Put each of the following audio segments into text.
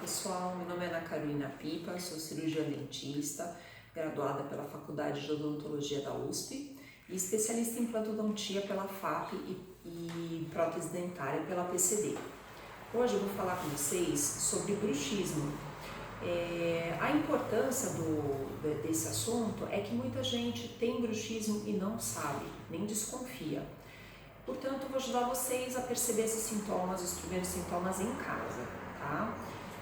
pessoal, meu nome é Ana Carolina Pipa, sou cirurgiã dentista, graduada pela Faculdade de Odontologia da USP e especialista em implantodontia pela FAP e prótese dentária pela PCD. Hoje eu vou falar com vocês sobre bruxismo. A importância desse assunto é que muita gente tem bruxismo e não sabe, nem desconfia. Portanto, eu vou ajudar vocês a perceber esses sintomas, os primeiros sintomas em casa, tá?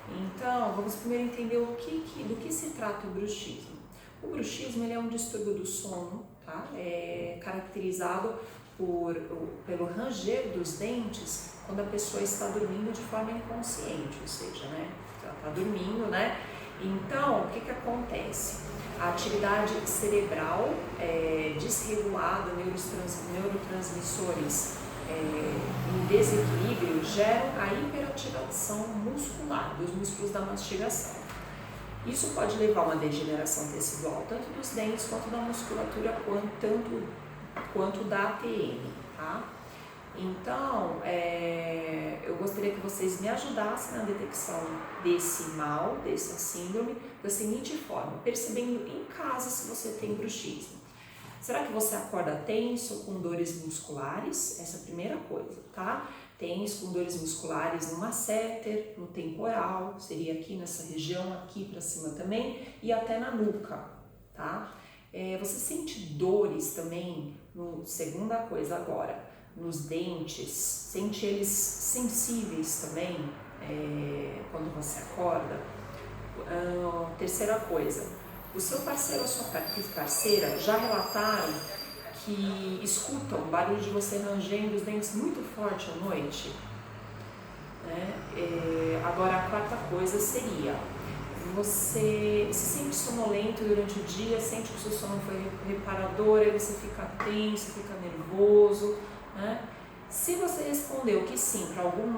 Então, vamos primeiro entender do que se trata o bruxismo. O bruxismo ele é um distúrbio do sono, tá? É caracterizado pelo ranger dos dentes quando a pessoa está dormindo de forma inconsciente, ou seja, né? Ela está dormindo, né? Então, o que acontece? A atividade cerebral desregulada, neurotransmissores em desequilíbrio geram a hiperativação muscular dos músculos da mastigação. Isso pode levar a uma degeneração tecidual tanto dos dentes quanto da musculatura, quanto da ATM, tá? Então, eu gostaria que vocês me ajudassem na detecção desse mal, dessa síndrome, da seguinte forma, percebendo em casa se você tem bruxismo. Será que você acorda tenso, com dores musculares? Essa é a primeira coisa, tá? Tenso, com dores musculares no masseter, no temporal, seria aqui nessa região, aqui pra cima também, e até na nuca, tá? Você sente dores também, segunda coisa agora, nos dentes, sente eles sensíveis também quando você acorda. Terceira coisa, o seu parceiro ou sua parceira já relataram que escutam o barulho de você rangendo os dentes muito forte à noite? Agora a quarta coisa seria, você se sente sonolento durante o dia, sente que o seu sono foi reparador, aí você fica tenso, fica nervoso, né? Se você respondeu que sim para algum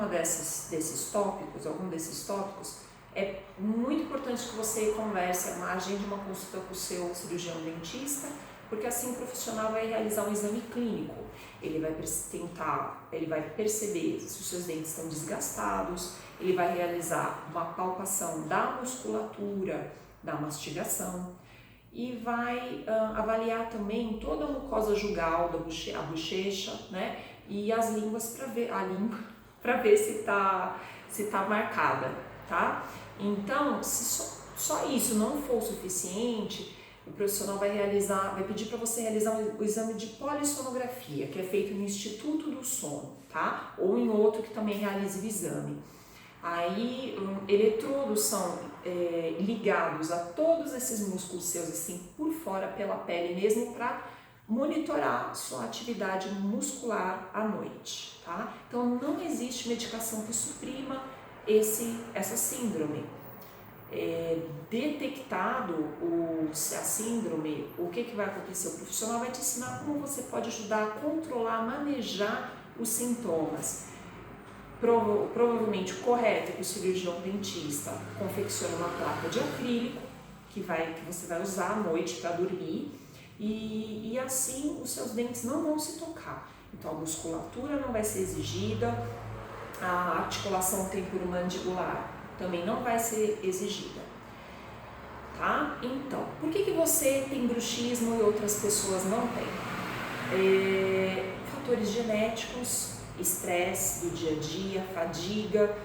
desses tópicos, é muito importante que você converse, agende uma consulta com o seu cirurgião dentista, porque assim o profissional vai realizar um exame clínico. Ele vai perceber se os seus dentes estão desgastados, ele vai realizar uma palpação da musculatura, da mastigação e vai avaliar também toda a mucosa jugal, a bochecha, né? E as línguas para ver se tá marcada, tá? Então, se só isso não for o suficiente, o profissional vai pedir para você realizar o exame de polissonografia, que é feito no Instituto do Sono, tá? Ou em outro que também realize o exame. Aí, eletrodos são ligados a todos esses músculos seus, assim, por fora, pela pele mesmo, para monitorar sua atividade muscular à noite, tá? Então, não existe medicação que suprima essa síndrome. Detectado a síndrome, o que vai acontecer? O profissional vai te ensinar como você pode ajudar a controlar, manejar os sintomas. Provavelmente o correto é que o cirurgião dentista confeccione uma placa de acrílico que você vai usar à noite para dormir e assim os seus dentes não vão se tocar. Então a musculatura não vai ser exigida, a articulação temporomandibular também não vai ser exigida, tá? Então, por que você tem bruxismo e outras pessoas não têm? Fatores genéticos, estresse do dia a dia, fadiga,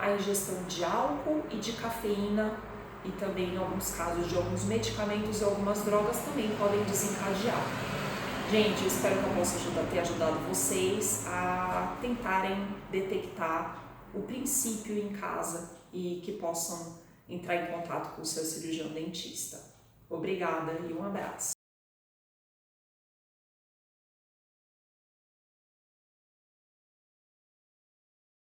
a ingestão de álcool e de cafeína e também em alguns casos de alguns medicamentos e algumas drogas também podem desencadear. Gente, eu espero que eu possa ter ajudado vocês a tentarem detectar o princípio em casa e que possam entrar em contato com o seu cirurgião dentista. Obrigada e um abraço.